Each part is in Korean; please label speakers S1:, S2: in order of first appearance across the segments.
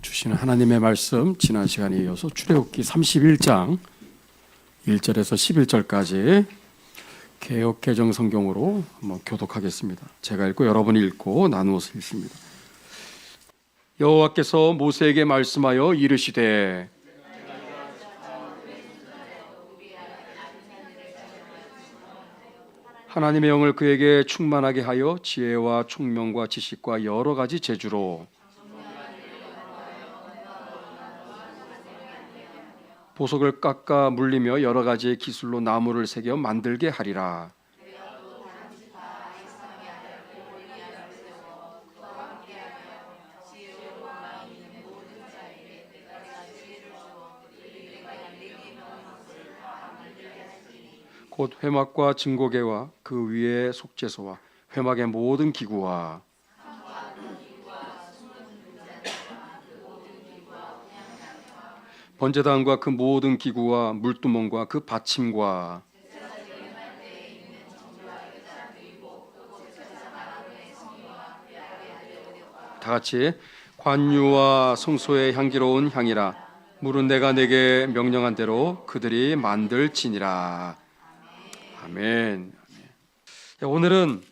S1: 주시는 하나님의 말씀 지난 시간에 이어서 출애굽기 31장 1절에서 11절까지 개역 개정 성경으로 한번 교독하겠습니다. 제가 읽고 여러분이 읽고 나누어서 읽습니다. 여호와께서 모세에게 말씀하여 이르시되 하나님의 영을 그에게 충만하게 하여 지혜와 총명과 지식과 여러 가지 재주로 보석을 깎아 물리며 여러 가지의 기술로 나무를 새겨 만들게 하리라. 곧 회막과 증거계와 그 위에 속죄소와 회막의 모든 기구와 번제단과 그 모든 기구와 물두멍과 그 받침과 다 같이 관유와 성소의 향기로운 향이라. 물은 내가 내게 명령한 대로 그들이 만들지니라. 아멘. 오늘은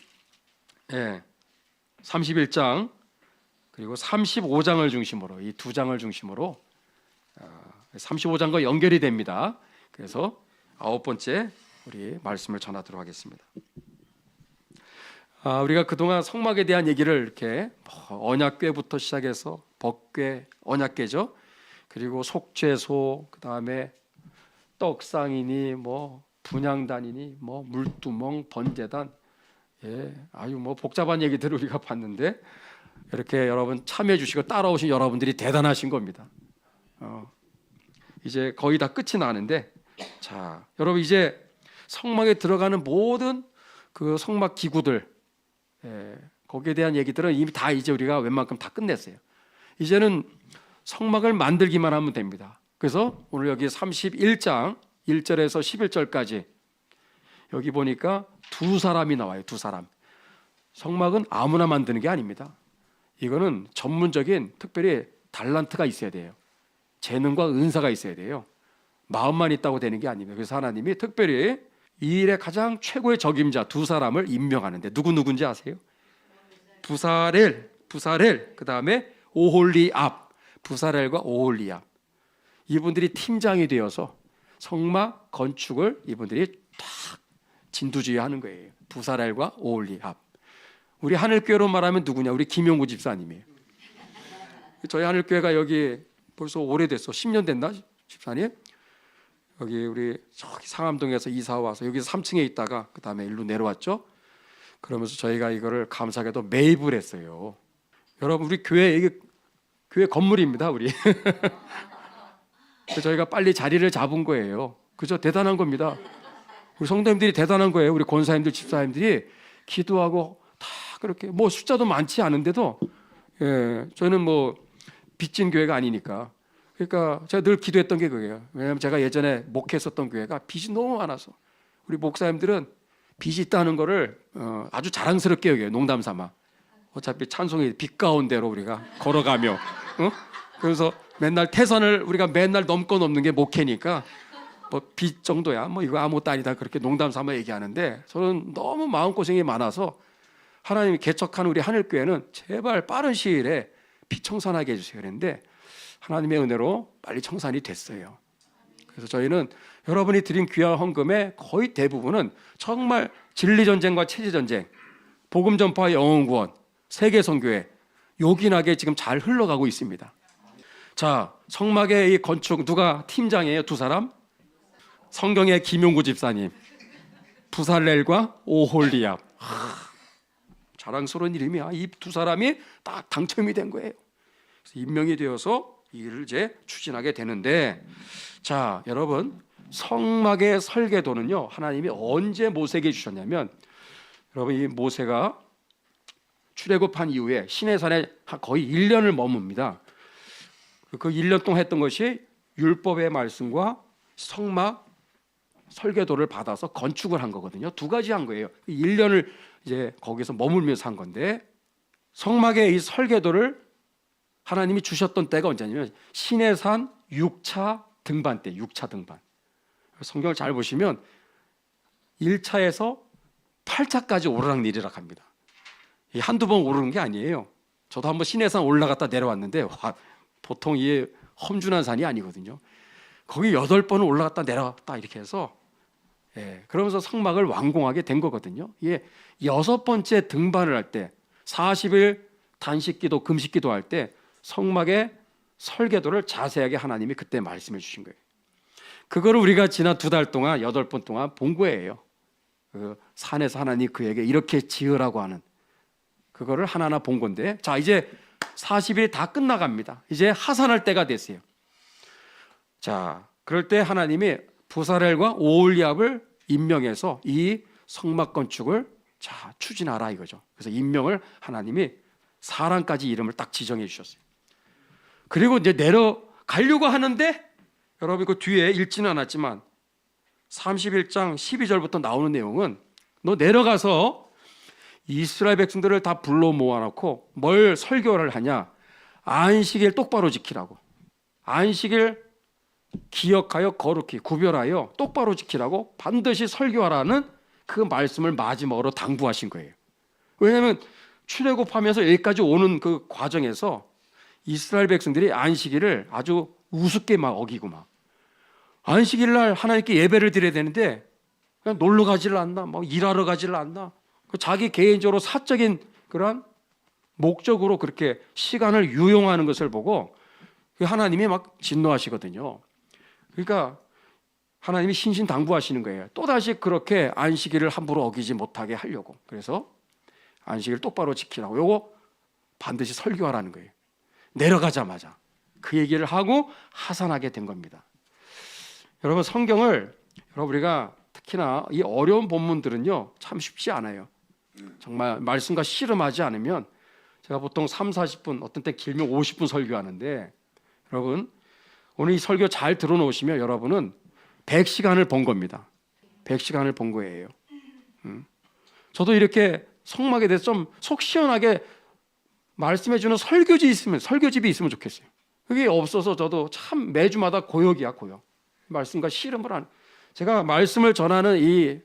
S1: 31장 그리고 35장을 중심으로 이 두 장을 중심으로 35장과 연결이 됩니다. 그래서 9번째 우리 말씀을 전하도록 하겠습니다. 우리가 그동안 성막에 대한 얘기를 이렇게 언약궤부터 시작해서 법궤, 언약궤죠. 그리고 속죄소, 그 다음에 떡상이니 분향단이니 물두멍, 번제단, 아주 복잡한 얘기들을 우리가 봤는데 이렇게 여러분 참여해 주시고 따라오신 여러분들이 대단하신 겁니다. 이제 거의 다 끝이 나는데, 자, 여러분 이제 성막에 들어가는 모든 그 성막 기구들, 거기에 대한 얘기들은 이미 다 이제 우리가 웬만큼 다 끝냈어요. 이제는 성막을 만들기만 하면 됩니다. 그래서 오늘 여기 31장 1절에서 11절까지 여기 보니까 두 사람이 나와요. 두 사람. 성막은 아무나 만드는 게 아닙니다. 이거는 전문적인 특별히 달란트가 있어야 돼요. 재능과 은사가 있어야 돼요. 마음만 있다고 되는 게 아닙니다. 그래서 하나님이 특별히 이 일의 가장 최고의 적임자 두 사람을 임명하는데 누군지 아세요? 부사렐, 그 다음에 오홀리압, 부사렐과 오홀리압. 이분들이 팀장이 되어서 성막 건축을 이분들이 딱 진두지휘하는 거예요. 부사렐과 오홀리압. 우리 하늘교회로 말하면 누구냐? 우리 김용구 집사님이에요. 저희 하늘교회가 여기 벌써 오래됐어. 10년 됐나? 집사님? 여기 우리 저기 상암동에서 이사 와서 여기서 3층에 있다가 그 다음에 일로 내려왔죠. 그러면서 저희가 이거를 감사하게도 매입을 했어요. 여러분 우리 교회 건물입니다. 우리. 저희가 빨리 자리를 잡은 거예요. 그죠? 대단한 겁니다. 우리 성도님들이 대단한 거예요. 우리 권사님들, 집사님들이 기도하고 다 그렇게 숫자도 많지 않은데도 저희는 빚진 교회가 아니니까. 그러니까 제가 늘 기도했던 게 그거예요. 왜냐하면 제가 예전에 목회했었던 교회가 빚이 너무 많아서 우리 목사님들은 빚이 있다는 거를 아주 자랑스럽게 여겨요. 농담 삼아. 어차피 찬송이 빚 가운데로 우리가 걸어가며 그래서 맨날 태산을 우리가 맨날 넘고 넘는 게 목회니까 빚 정도야 이거 아무것도 아니다 그렇게 농담 삼아 얘기하는데 저는 너무 마음고생이 많아서 하나님이 개척한 우리 하늘교회는 제발 빠른 시일에 빚 청산하게 해주세요 그랬는데 하나님의 은혜로 빨리 청산이 됐어요. 그래서 저희는 여러분이 드린 귀한 헌금의 거의 대부분은 정말 진리전쟁과 체제전쟁, 복음전파 영혼구원, 세계선교회 요긴하게 지금 잘 흘러가고 있습니다. 자, 성막의 이 건축 누가 팀장이에요? 두 사람? 성경의 김용구 집사님, 부살렐과 오홀리압. 자랑스러운 이름이야. 이 두 사람이 딱 당첨이 된 거예요. 그래서 임명이 되어서 이 일을 이제 추진하게 되는데, 자, 여러분 성막의 설계도는요 하나님이 언제 모세에게 주셨냐면, 여러분 이 모세가 출애굽한 이후에 시내산에 거의 1년을 머뭅니다. 그 1년 동안 했던 것이 율법의 말씀과 성막 설계도를 받아서 건축을 한 거거든요. 두 가지 한 거예요. 1년을 이제 거기서 머물면서 한 건데, 성막의 이 설계도를 하나님이 주셨던 때가 언제냐면 시내산 6차 등반 때, 6차 등반. 성경을 잘 보시면 1차에서 8차까지 오르락내리락 합니다. 한두 번 오르는 게 아니에요. 저도 한번 시내산 올라갔다 내려왔는데 와, 보통 이 험준한 산이 아니거든요. 거기 8번을 올라갔다 내려왔다 이렇게 해서 그러면서 성막을 완공하게 된 거거든요. 이게 6번째 등반을 할 때 40일 단식기도 금식기도 할 때 성막의 설계도를 자세하게 하나님이 그때 말씀해 주신 거예요. 그거를 우리가 지난 2달 동안 8번 동안 본 거예요. 그 산에서 하나님 그에게 이렇게 지으라고 하는 그거를 하나하나 본 건데, 자 이제 40일이 다 끝나갑니다. 이제 하산할 때가 됐어요. 자 그럴 때 하나님이 부사렐과 오홀리압을 임명해서 이 성막 건축을 자 추진하라 이거죠. 그래서 임명을 하나님이 사람까지 이름을 딱 지정해 주셨어요. 그리고 이제 내려가려고 하는데 여러분 그 뒤에 읽지는 않았지만 31장 12절부터 나오는 내용은 너 내려가서 이스라엘 백성들을 다 불러 모아놓고 뭘 설교를 하냐, 안식일 똑바로 지키라고, 안식일 기억하여 거룩히 구별하여 똑바로 지키라고 반드시 설교하라는 그 말씀을 마지막으로 당부하신 거예요. 왜냐하면 출애굽하면서 여기까지 오는 그 과정에서 이스라엘 백성들이 안식일을 아주 우습게 막 어기고 막 안식일 날 하나님께 예배를 드려야 되는데 그냥 놀러 가지를 않나, 막 일하러 가지를 않나, 자기 개인적으로 사적인 그런 목적으로 그렇게 시간을 유용하는 것을 보고 하나님이 막 진노하시거든요. 그러니까 하나님이 신신당부하시는 거예요. 또다시 그렇게 안식일을 함부로 어기지 못하게 하려고. 그래서 안식일 똑바로 지키라고, 요거 반드시 설교하라는 거예요. 내려가자마자 그 얘기를 하고 하산하게 된 겁니다. 여러분 성경을 우리가 특히나 이 어려운 본문들은요 참 쉽지 않아요. 정말 말씀과 씨름하지 않으면, 제가 보통 3, 40분 어떤 때 길면 50분 설교하는데, 여러분 오늘 이 설교 잘 들어놓으시면 여러분은 100시간을 본 겁니다. 100시간을 본 거예요. 저도 이렇게 성막에 대해서 좀 속 시원하게 말씀해주는 설교집이 있으면 좋겠어요. 그게 없어서 저도 참 매주마다 고역이야, 고역. 말씀과 씨름을 하는. 제가 말씀을 전하는 이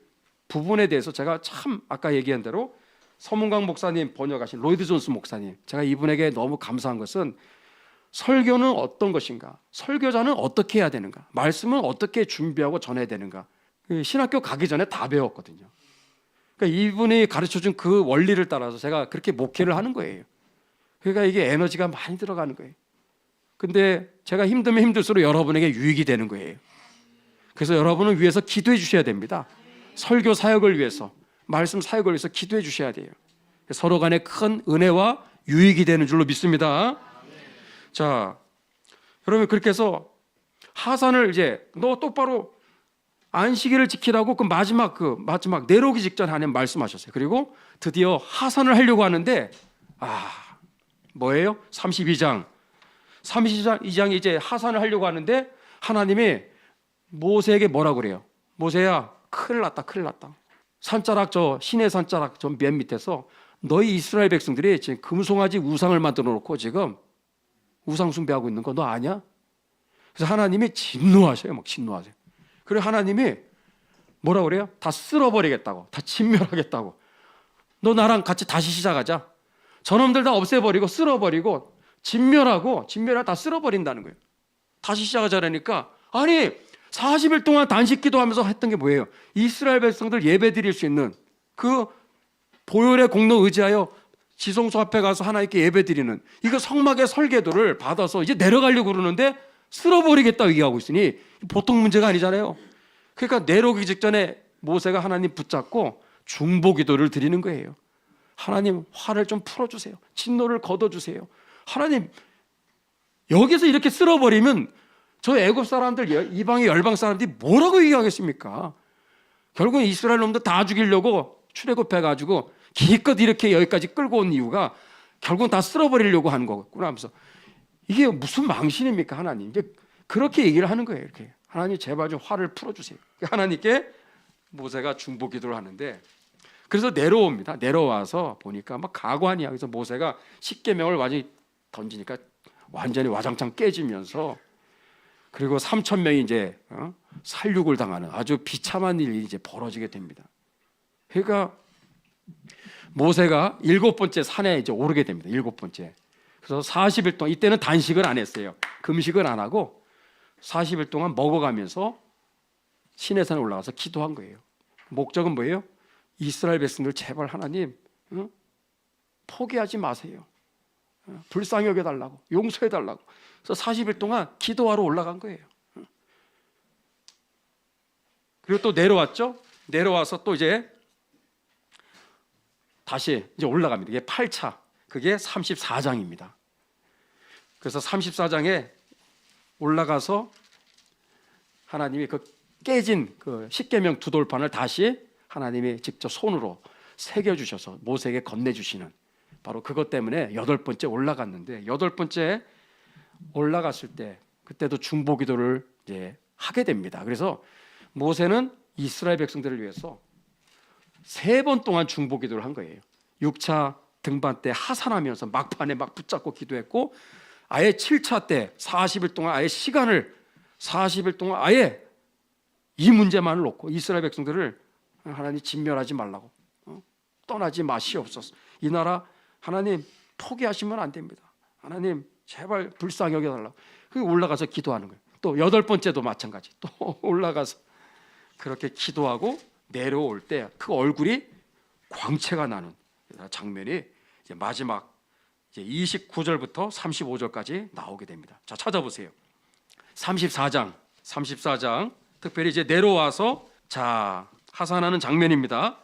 S1: 부분에 대해서 제가 참 아까 얘기한 대로 서문광 목사님 번역하신 로이드 존스 목사님, 제가 이분에게 너무 감사한 것은 설교는 어떤 것인가, 설교자는 어떻게 해야 되는가, 말씀은 어떻게 준비하고 전해야 되는가, 신학교 가기 전에 다 배웠거든요. 그러니까 이분이 가르쳐준 그 원리를 따라서 제가 그렇게 목회를 하는 거예요. 그러니까 이게 에너지가 많이 들어가는 거예요. 근데 제가 힘들면 힘들수록 여러분에게 유익이 되는 거예요. 그래서 여러분을 위해서 기도해 주셔야 됩니다. 설교 사역을 위해서, 말씀 사역을 위해서 기도해 주셔야 돼요. 서로 간에 큰 은혜와 유익이 되는 줄로 믿습니다. 자, 여러분 그렇게 해서 하산을 이제 너 똑바로 안식일을 지키라고 그 마지막 내려오기 직전에 하나님 말씀하셨어요. 그리고 드디어 하산을 하려고 하는데 뭐예요? 32장 이제 하산을 하려고 하는데 하나님이 모세에게 뭐라고 그래요? 모세야, 큰일 났다. 산자락, 저 시내 산자락 저 맨 밑에서 너희 이스라엘 백성들이 지금 금송아지 우상을 만들어 놓고 지금 우상 숭배하고 있는 거 너 아냐? 그래서 하나님이 진노하셔요. 막 진노하세요. 그리고 하나님이 뭐라고 그래요? 다 쓸어버리겠다고, 다 진멸하겠다고. 너 나랑 같이 다시 시작하자. 저놈들 다 없애버리고 쓸어버리고 진멸하고 다 쓸어버린다는 거예요. 다시 시작하자라니까, 아니 40일 동안 단식 기도하면서 했던 게 뭐예요? 이스라엘 백성들 예배 드릴 수 있는 그 보혈의 공로 의지하여 지성소 앞에 가서 하나님께 예배 드리는 이거 성막의 설계도를 받아서 이제 내려가려고 그러는데 쓸어버리겠다고 얘기하고 있으니 보통 문제가 아니잖아요. 그러니까 내려오기 직전에 모세가 하나님 붙잡고 중보 기도를 드리는 거예요. 하나님 화를 좀 풀어주세요. 진노를 걷어주세요. 하나님 여기서 이렇게 쓸어버리면 저 애굽 사람들, 이방의 열방 사람들이 뭐라고 얘기하겠습니까? 결국은 이스라엘 놈들 다 죽이려고 출애굽해가지고 기껏 이렇게 여기까지 끌고 온 이유가 결국은 다 쓸어버리려고 하는 거구나 하면서, 이게 무슨 망신입니까 하나님? 이제 그렇게 얘기를 하는 거예요. 이렇게 하나님 제발 좀 화를 풀어주세요. 하나님께 모세가 중보 기도를 하는데, 그래서 내려옵니다. 내려와서 보니까 막 가관이야. 그래서 모세가 십계명을 완전히 던지니까 완전히 와장창 깨지면서 그리고 3천 명이 이제 살육을 당하는 아주 비참한 일이 이제 벌어지게 됩니다. 그러니까 모세가 7번째 산에 이제 오르게 됩니다. 7번째. 그래서 40일 동안 이때는 단식을 안 했어요. 금식을 안 하고 40일 동안 먹어가면서 시내산에 올라가서 기도한 거예요. 목적은 뭐예요? 이스라엘 백성들 제발 하나님 포기하지 마세요. 불쌍히 여겨달라고, 용서해달라고. 그래서 40일 동안 기도하러 올라간 거예요. 그리고 또 내려왔죠. 내려와서 또 이제 다시 이제 올라갑니다. 이게 8차, 그게 34장입니다. 그래서 34장에 올라가서 하나님이 그 깨진 그 십계명 두 돌판을 다시 하나님이 직접 손으로 새겨주셔서 모세에게 건네주시는, 바로 그것 때문에 8번째 올라갔는데, 8번째 올라갔을 때 그때도 중보기도를 이제 하게 됩니다. 그래서 모세는 이스라엘 백성들을 위해서 3번 동안 중보기도를 한 거예요. 6차 등반 때 하산하면서 막판에 막 붙잡고 기도했고, 아예 7차 때 40일 동안 아예 시간을 40일 동안 아예 이 문제만을 놓고 이스라엘 백성들을 하나님 진멸하지 말라고, 떠나지 마시옵소서. 이 나라 하나님 포기하시면 안 됩니다. 하나님 제발 불쌍히 여겨달라고. 그 올라가서 기도하는 거예요. 또 8번째도 마찬가지. 또 올라가서 그렇게 기도하고 내려올 때 그 얼굴이 광채가 나는 장면이 이제 마지막 이제 29절부터 35절까지 나오게 됩니다. 자, 찾아보세요. 34장 특별히 이제 내려와서 자 하산하는 장면입니다.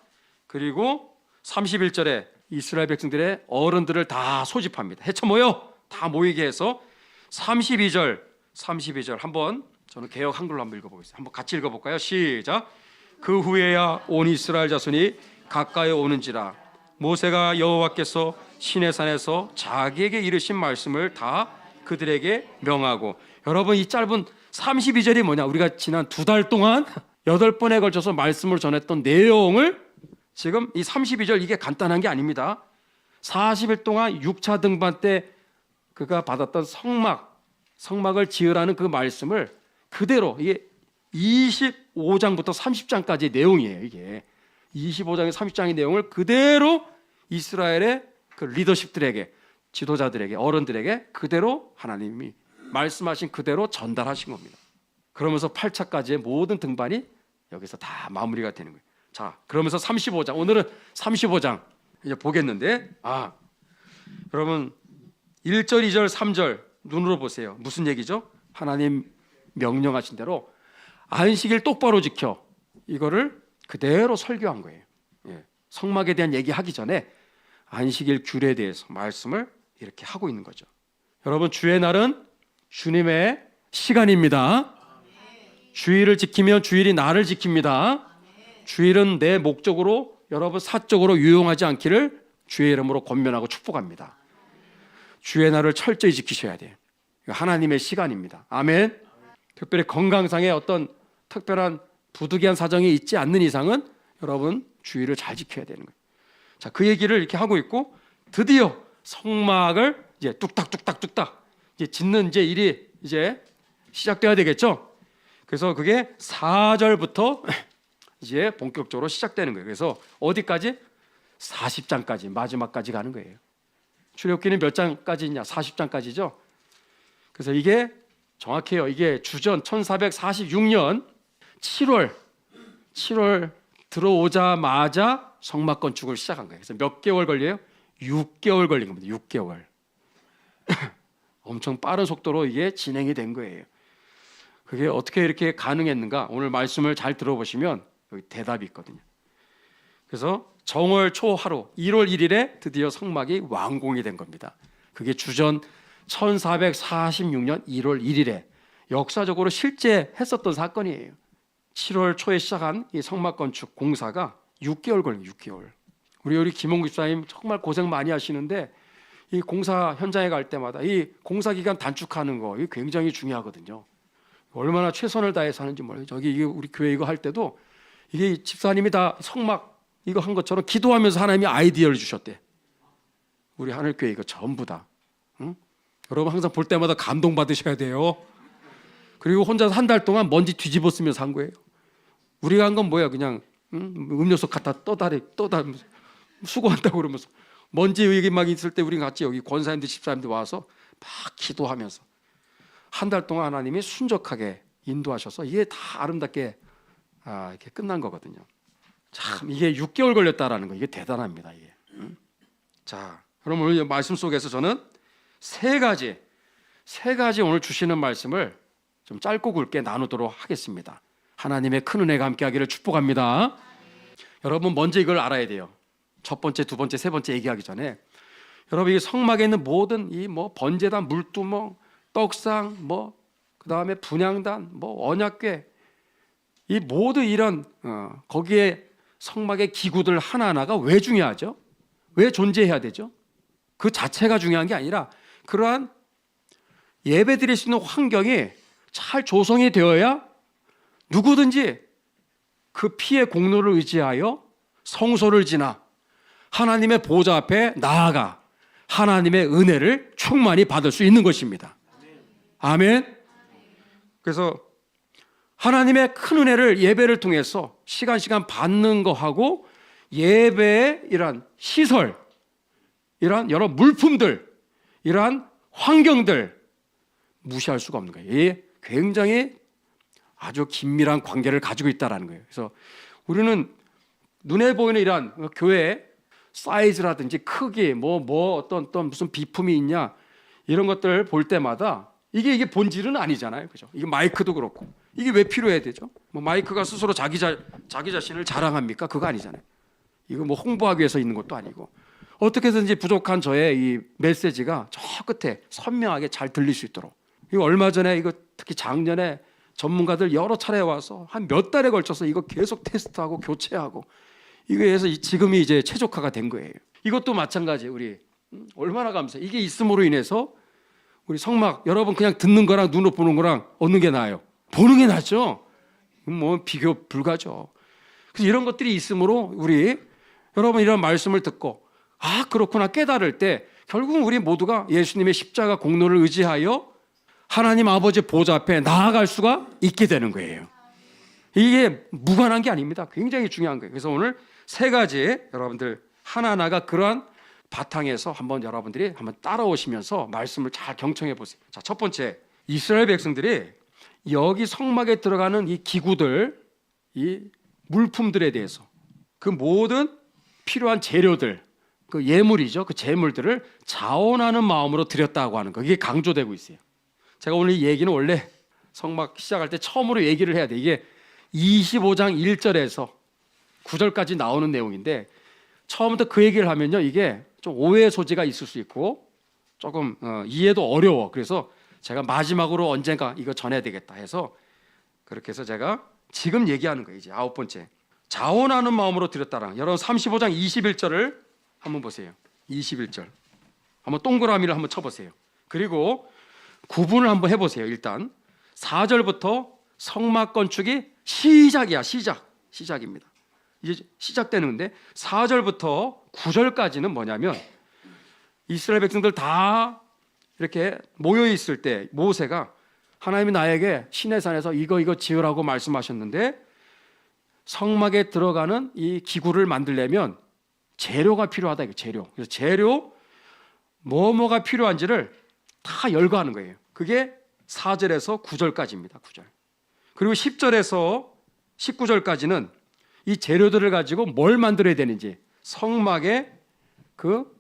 S1: 그리고 31절에 이스라엘 백성들의 어른들을 다 소집합니다. 해쳐 모여 다 모이게 해서 32절 한번 저는 개역 한글로 한번 읽어보겠습니다. 한번 같이 읽어볼까요? 시작. 그 후에야 온 이스라엘 자손이 가까이 오는지라 모세가 여호와께서 시내산에서 자기에게 이르신 말씀을 다 그들에게 명하고. 여러분, 이 짧은 32절이 뭐냐? 우리가 지난 2달 동안 8번에 걸쳐서 말씀을 전했던 내용을 지금 이 32절, 이게 간단한 게 아닙니다. 40일 동안 6차 등반 때 그가 받았던 성막을 지으라는 그 말씀을 그대로, 이게 25장부터 30장까지의 내용이에요. 이게 25장에 30장의 내용을 그대로 이스라엘의 그 리더십들에게, 지도자들에게, 어른들에게 그대로 하나님이 말씀하신 그대로 전달하신 겁니다. 그러면서 8차까지의 모든 등반이 여기서 다 마무리가 되는 거예요. 자, 그러면서 35장, 오늘은 35장 이제 보겠는데, 여러분 1절, 2절, 3절 눈으로 보세요. 무슨 얘기죠? 하나님 명령하신 대로 안식일 똑바로 지켜, 이거를 그대로 설교한 거예요. 성막에 대한 얘기하기 전에 안식일 규례에 대해서 말씀을 이렇게 하고 있는 거죠. 여러분, 주의 날은 주님의 시간입니다. 주일을 지키면 주일이 나를 지킵니다. 주일은 내 목적으로, 여러분 사적으로 유용하지 않기를 주의 이름으로 권면하고 축복합니다. 주의 날을 철저히 지키셔야 돼요. 하나님의 시간입니다. 아멘. 특별히 건강상의 어떤 특별한 부득이한 사정이 있지 않는 이상은 여러분 주일을 잘 지켜야 되는 거예요. 자, 그 얘기를 이렇게 하고 있고, 드디어 성막을 이제 뚝딱뚝딱뚝딱 이제 짓는 이제 일이 이제 시작돼야 되겠죠. 그래서 그게 4절부터 이제 본격적으로 시작되는 거예요. 그래서 어디까지? 40장까지, 마지막까지 가는 거예요. 출애굽기는 몇 장까지 있냐? 40장까지죠. 그래서 이게 정확해요. 이게 주전 1446년 7월 들어오자마자 성막 건축을 시작한 거예요. 그래서 몇 개월 걸려요? 6개월 걸린 겁니다. 6개월. 엄청 빠른 속도로 이게 진행이 된 거예요. 그게 어떻게 이렇게 가능했는가? 오늘 말씀을 잘 들어보시면 여기 대답이 있거든요. 그래서 정월 초 하루 1월 1일에 드디어 성막이 완공이 된 겁니다. 그게 주전 1446년 1월 1일에 역사적으로 실제 했었던 사건이에요. 7월 초에 시작한 이 성막 건축 공사가 6개월 걸린 6개월. 우리 김홍 집사님 정말 고생 많이 하시는데, 이 공사 현장에 갈 때마다 이 공사 기간 단축하는 거, 이게 굉장히 중요하거든요. 얼마나 최선을 다해서 하는지 몰라요. 저기 우리 교회 이거 할 때도 이게 집사님이 다 성막 이거 한 것처럼 기도하면서 하나님이 아이디어를 주셨대. 우리 하늘교회 이거 전부 다. 여러분 항상 볼 때마다 감동받으셔야 돼요. 그리고 혼자서 한 달 동안 먼지 뒤집어 쓰면서 한 거예요. 우리가 한 건 뭐야? 그냥 음료수 갖다 떠다니면서 수고한다고 그러면서 먼지 여기 막 있을 때 우리 같이 여기 권사님들 집사님들 와서 막 기도하면서 한 달 동안 하나님이 순적하게 인도하셔서 이게 다 아름답게 이렇게 끝난 거거든요. 참 이게 6개월 걸렸다라는 거 이게 대단합니다. 이게. 자, 그럼 오늘 말씀 속에서 저는 세 가지 오늘 주시는 말씀을 좀 짧고 굵게 나누도록 하겠습니다. 하나님의 큰 은혜가 함께하기를 축복합니다. 여러분 먼저 이걸 알아야 돼요. 첫 번째, 두 번째, 세 번째 얘기하기 전에 여러분 이 성막에 있는 모든 이 뭐 번제단, 물두멍, 떡상, 뭐 그다음에 분향단, 뭐 언약궤 이 모든 이런 거기에 성막의 기구들 하나하나가 왜 중요하죠? 왜 존재해야 되죠? 그 자체가 중요한 게 아니라 그러한 예배 드릴 수 있는 환경이 잘 조성이 되어야 누구든지 그 피의 공로를 의지하여 성소를 지나 하나님의 보좌 앞에 나아가 하나님의 은혜를 충만히 받을 수 있는 것입니다. 아멘. 그래서 하나님의 큰 은혜를 예배를 통해서 시간 받는 거하고 예배의 이러한 시설, 이러한 여러 물품들, 이러한 환경들 무시할 수가 없는 거예요. 이게 굉장히 아주 긴밀한 관계를 가지고 있다는 거예요. 그래서 우리는 눈에 보이는 이러한 교회 사이즈라든지 크기, 어떤 무슨 비품이 있냐 이런 것들 볼 때마다 이게 본질은 아니잖아요, 그죠? 이게 마이크도 그렇고 이게 왜 필요해야 되죠? 뭐 마이크가 스스로 자기 자신을 자랑합니까? 그거 아니잖아요. 이거 뭐 홍보하기 위해서 있는 것도 아니고 어떻게든지 부족한 저의 이 메시지가 저 끝에 선명하게 잘 들릴 수 있도록. 이거 얼마 전에 이거 특히 작년에 전문가들 여러 차례 와서 한 몇 달에 걸쳐서 이거 계속 테스트하고 교체하고 이거에 해서 지금이 이제 최적화가 된 거예요. 이것도 마찬가지. 우리 얼마나 감사해. 이게 있음으로 인해서 우리 성막 여러분 그냥 듣는 거랑 눈으로 보는 거랑 어느 게 나아요? 보는 게 낫죠. 뭐 비교 불가죠. 그래서 이런 것들이 있으므로 우리 여러분 이런 말씀을 듣고 그렇구나 깨달을 때 결국은 우리 모두가 예수님의 십자가 공로를 의지하여 하나님 아버지 보좌 앞에 나아갈 수가 있게 되는 거예요. 이게 무관한 게 아닙니다. 굉장히 중요한 거예요. 그래서 오늘 세 가지 여러분들 하나하나가 그러한 바탕에서 여러분들이 한번 따라오시면서 말씀을 잘 경청해 보세요. 자, 첫 번째, 이스라엘 백성들이 여기 성막에 들어가는 이 기구들, 이 물품들에 대해서 그 모든 필요한 재료들, 그 예물이죠. 그 재물들을 자원하는 마음으로 드렸다고 하는 거. 이게 강조되고 있어요. 제가 오늘 이 얘기는 원래 성막 시작할 때 처음으로 얘기를 해야 돼. 이게 25장 1절에서 9절까지 나오는 내용인데 처음부터 그 얘기를 하면요. 이게 좀 오해의 소지가 있을 수 있고 조금 이해도 어려워. 그래서 제가 마지막으로 언젠가 이거 전해야 되겠다 해서 그렇게 해서 제가 지금 얘기하는 거예요. 이제 아홉 번째. 자원하는 마음으로 드렸다라. 여러분 35장 21절을 한번 보세요. 21절. 한번 동그라미를 한번 쳐보세요. 그리고 구분을 한번 해보세요. 일단 4절부터 성막 건축이 시작입니다. 이제 시작되는데 4절부터 9절까지는 뭐냐면 이스라엘 백성들 다 이렇게 모여 있을 때 모세가 하나님이 나에게 시내산에서 이거 지으라고 말씀하셨는데 성막에 들어가는 이 기구를 만들려면 재료가 필요하다. 이거 재료. 그래서 재료 뭐가 필요한지를 다 열거하는 거예요. 그게 4절에서 9절까지입니다. 9절. 그리고 10절에서 19절까지는 이 재료들을 가지고 뭘 만들어야 되는지 성막에 그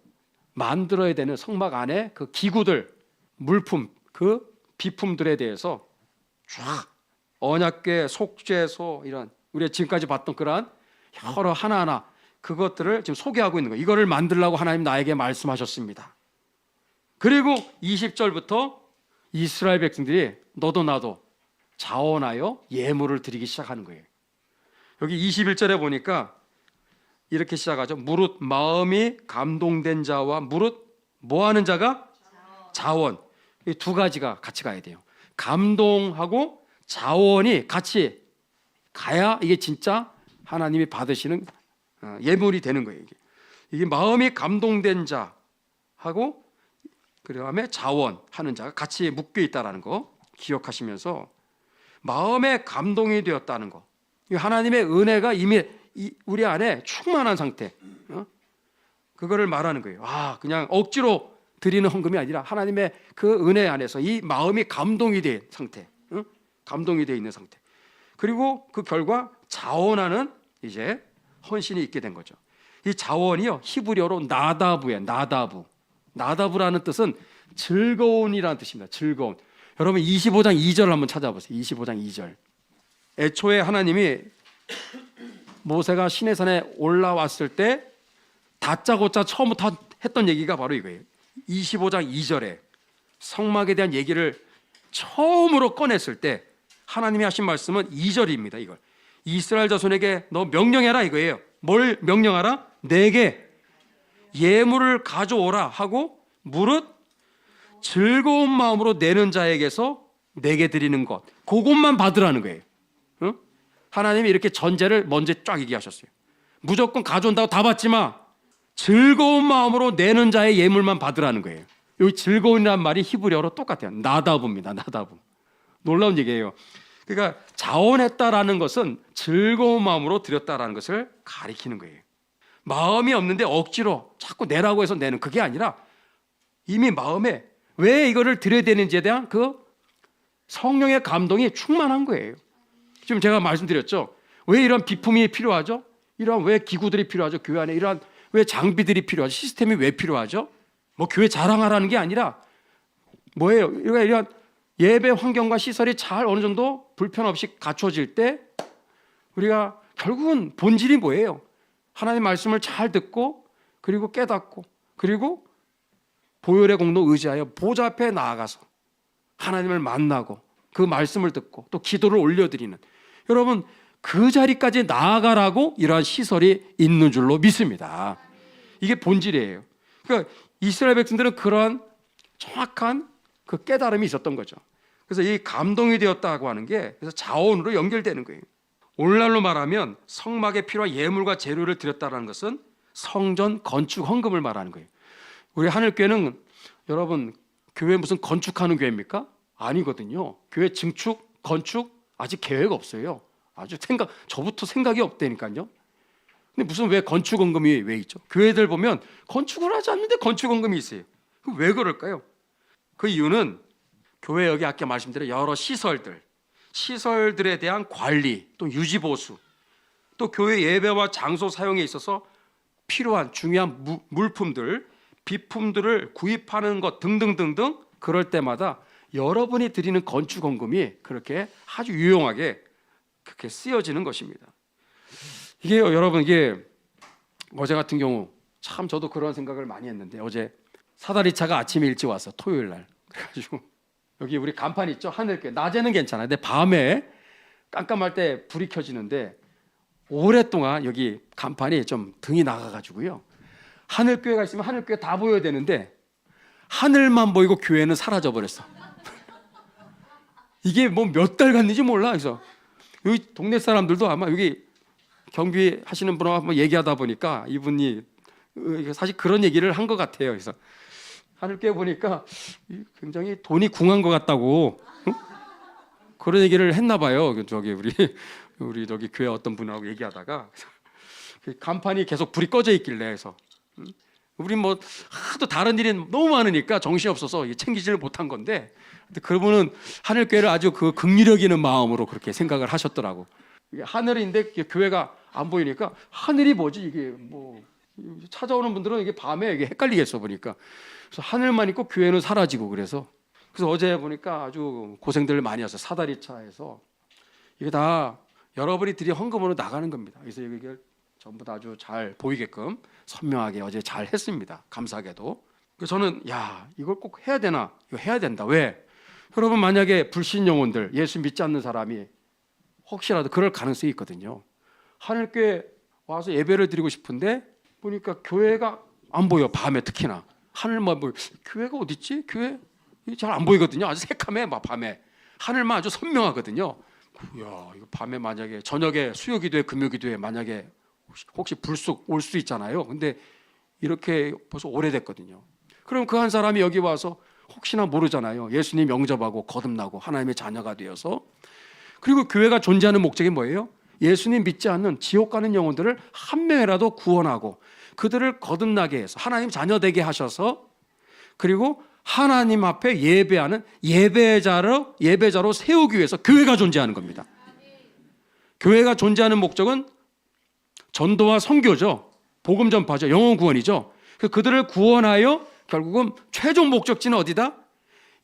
S1: 만들어야 되는 성막 안에 그 기구들, 물품, 그 비품들에 대해서 쫙 언약궤, 속죄소 이런 우리가 지금까지 봤던 그러한 여러 하나하나 그것들을 지금 소개하고 있는 거예요. 이거를 만들라고 하나님 나에게 말씀하셨습니다. 그리고 20절부터 이스라엘 백성들이 너도 나도 자원하여 예물을 드리기 시작하는 거예요. 여기 21절에 보니까 이렇게 시작하죠. 무릇 마음이 감동된 자와 무릇 뭐하는 자가? 자원. 이 두 가지가 같이 가야 돼요. 감동하고 자원이 같이 가야 이게 진짜 하나님이 받으시는 예물이 되는 거예요. 이게 마음이 감동된 자하고 그다음에 자원하는 자가 같이 묶여 있다라는 거 기억하시면서 마음에 감동이 되었다는 거. 하나님의 은혜가 이미 우리 안에 충만한 상태. 그거를 말하는 거예요. 그냥 억지로 드리는 헌금이 아니라 하나님의 그 은혜 안에서 이 마음이 감동이 된 상태. 감동이 되어 있는 상태. 그리고 그 결과 자원하는 이제 헌신이 있게 된 거죠. 이 자원이요, 히브리어로 나다부예요. 나다부라는 뜻은 즐거운이라는 뜻입니다. 즐거운. 여러분 25장 2절 한번 찾아보세요. 25장 2절. 애초에 하나님이 모세가 시내산에 올라왔을 때 다짜고짜 처음부터 했던 얘기가 바로 이거예요. 25장 2절에 성막에 대한 얘기를 처음으로 꺼냈을 때 하나님이 하신 말씀은 2절입니다. 이걸 이스라엘 자손에게 너 명령해라 이거예요. 뭘 명령하라? 내게 예물을 가져오라 하고 무릇 즐거운 마음으로 내는 자에게서 내게 드리는 것, 그것만 받으라는 거예요. 하나님이 이렇게 전제를 먼저 쫙 얘기하셨어요. 무조건 가져온다고 다 받지 마. 즐거운 마음으로 내는 자의 예물만 받으라는 거예요. 여기 즐거운이라는 말이 히브리어로 똑같아요. 나다부입니다. 나다부. 놀라운 얘기예요. 그러니까 자원했다라는 것은 즐거운 마음으로 드렸다라는 것을 가리키는 거예요. 마음이 없는데 억지로 자꾸 내라고 해서 내는 그게 아니라 이미 마음에 왜 이거를 드려야 되는지에 대한 그 성령의 감동이 충만한 거예요. 지금 제가 말씀드렸죠. 왜 이런 비품이 필요하죠? 이러한 왜 기구들이 필요하죠? 교회 안에 이러한 왜 장비들이 필요하죠? 시스템이 왜 필요하죠? 뭐 교회 자랑하라는 게 아니라 뭐예요? 이러한 예배 환경과 시설이 잘 어느 정도 불편 없이 갖춰질 때 우리가 결국은 본질이 뭐예요? 하나님의 말씀을 잘 듣고 그리고 깨닫고 그리고 보혈의 공로 의지하여 보좌 앞에 나아가서 하나님을 만나고 그 말씀을 듣고 또 기도를 올려드리는, 여러분 그 자리까지 나아가라고 이러한 시설이 있는 줄로 믿습니다. 이게 본질이에요. 그러니까 이스라엘 백성들은 그러한 정확한 그 깨달음이 있었던 거죠. 그래서 이 감동이 되었다고 하는 게 그래서 자원으로 연결되는 거예요. 오늘날로 말하면 성막에 필요한 예물과 재료를 드렸다는 것은 성전 건축 헌금을 말하는 거예요. 우리 하늘교회는 여러분 교회 무슨 건축하는 교회입니까? 아니거든요. 교회 증축, 건축 아직 계획 없어요. 아주 저부터 생각이 없다니까요. 근데 무슨 왜 건축 헌금이 왜 있죠? 교회들 보면 건축을 하지 않는데 건축 헌금이 있어요. 왜 그럴까요? 그 이유는 교회 여기 아까 말씀드린 여러 시설들에 대한 관리, 또 유지 보수, 또 교회 예배와 장소 사용에 있어서 필요한 중요한 물품들, 비품들을 구입하는 것 등등등등, 그럴 때마다 여러분이 드리는 건축 헌금이 그렇게 아주 유용하게 그렇게 쓰여지는 것입니다. 이게요, 여러분, 이게 어제 같은 경우 참 저도 그런 생각을 많이 했는데, 어제 사다리차가 아침에 일찍 왔어. 토요일 날. 그래가지고 여기 우리 간판 있죠? 하늘교회. 낮에는 괜찮아요. 근데 밤에 깜깜할 때 불이 켜지는데 오랫동안 여기 간판이 좀 등이 나가가지고요. 하늘교회가 있으면 하늘교회 다 보여야 되는데 하늘만 보이고 교회는 사라져 버렸어. 이게 뭐 몇 달 갔는지 몰라. 그래서 여기 동네 사람들도 아마 여기 경비 하시는 분하고 한번 얘기하다 보니까 이분이 사실 그런 얘기를 한 것 같아요. 그래서 하늘교회 보니까 굉장히 돈이 궁한 것 같다고, 응? 그런 얘기를 했나 봐요. 저기 우리 저기 교회 어떤 분하고 얘기하다가 간판이 계속 불이 꺼져 있길래 해서 우리 뭐 하도 다른 일이 너무 많으니까 정신이 없어서 챙기지를 못한 건데, 그분은 하늘교회를 아주 그 긍휼력 있는 마음으로 그렇게 생각을 하셨더라고. 이게 하늘인데 교회가 안 보이니까 하늘이 뭐지 이게 뭐 찾아오는 분들은 이게 밤에 이게 헷갈리겠어 보니까. 그래서 하늘만 있고 교회는 사라지고 그래서 어제 보니까 아주 고생들 많이 하셔서 사다리차에서 이게 다 여러분이 드린 헌금으로 나가는 겁니다. 그래서 이게 전부 다 아주 잘 보이게끔 선명하게 어제 잘 했습니다. 감사하게도. 그래서 저는 이걸 꼭 해야 되나? 이거 해야 된다. 왜? 여러분 만약에 불신 영혼들, 예수 믿지 않는 사람이 혹시라도 그럴 가능성이 있거든요. 하늘교회 와서 예배를 드리고 싶은데 보니까 교회가 안 보여. 밤에 특히나 하늘만 보여. 교회가 어디 있지? 교회 잘 안 보이거든요. 아주 새카매. 막 밤에 하늘만 아주 선명하거든요. 이거 밤에 만약에 저녁에 수요기도회, 금요기도회 만약에 혹시 불쑥 올 수 있잖아요. 근데 이렇게 벌써 오래됐거든요. 그럼 그 한 사람이 여기 와서 혹시나 모르잖아요. 예수님 영접하고 거듭나고 하나님의 자녀가 되어서. 그리고 교회가 존재하는 목적이 뭐예요? 예수님 믿지 않는 지옥 가는 영혼들을 한 명이라도 구원하고 그들을 거듭나게 해서 하나님 자녀 되게 하셔서, 그리고 하나님 앞에 예배하는 예배자로 세우기 위해서 교회가 존재하는 겁니다. 교회가 존재하는 목적은 전도와 선교죠. 복음 전파죠. 영혼 구원이죠. 그들을 구원하여 결국은 최종 목적지는 어디다?